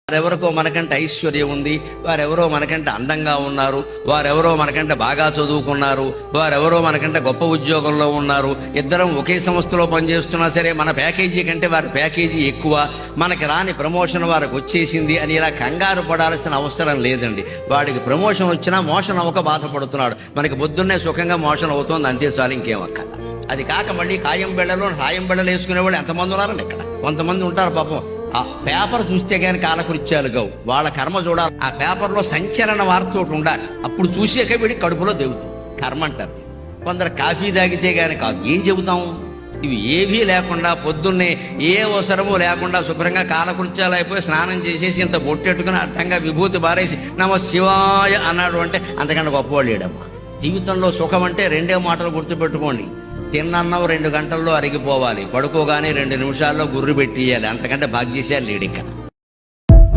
వారెవరికో మనకంటే ఐశ్వర్యం ఉంది, వారెవరో మనకంటే అందంగా ఉన్నారు, వారెవరో మనకంటే బాగా చదువుకున్నారు, వారెవరో మనకంటే గొప్ప ఉద్యోగంలో ఉన్నారు, ఇద్దరం ఒకే సంస్థలో పనిచేస్తున్నా సరే మన ప్యాకేజీ కంటే వారి ప్యాకేజీ ఎక్కువ, మనకి రాని ప్రమోషన్ వారికి వచ్చేసింది అని ఇలా కంగారు పడాల్సిన అవసరం లేదండి. వాడికి ప్రమోషన్ వచ్చినా మోషన్ అవ్వక బాధపడుతున్నాడు, మనకి పొద్దున్నే సుఖంగా మోషన్ అవుతోంది, అంతే చాలు, ఇంకేం అక్కల. అది కాక మళ్ళీ కాయం బెళ్ళలో సాయం బెళ్ళలు వేసుకునే వాళ్ళు ఎంతమంది ఉన్నారండి ఇక్కడ. కొంతమంది ఉంటారు పాపం, ఆ పేపర్ చూస్తే గాని కాలకృత్యాలు కావు, వాళ్ళ కర్మ చూడాలి. ఆ పేపర్లో సంచలన వార్త ఒకటి ఉండాలి, అప్పుడు చూసాక వీడి కడుపులో దిగుతుంది, కర్మ అంటారు. కొందరు కాఫీ తాగితే గాని కాదు, ఏం చెబుతాం? ఇవి ఏవీ లేకుండా పొద్దున్నే ఏ అవసరమూ లేకుండా శుభ్రంగా కాలకృత్యాలు అయిపోయి స్నానం చేసేసి ఇంత బొట్టెట్టుకుని అర్థంగా విభూతి బారేసి నమ శివాయ అన్నాడు అంటే అంతకంటే గొప్పవాళ్ళు లేడమ్మా. జీవితంలో సుఖం అంటే రెండే మాటలు గుర్తుపెట్టుకోండి, తిన్నన్నం 2 గంటల్లో అరిగిపోవాలి, పడుకోగానే 2 నిమిషాల్లో గుర్రు పెట్టియాలి, అంతకంటే భాగ్యశాలి లేడు ఇక్కడ.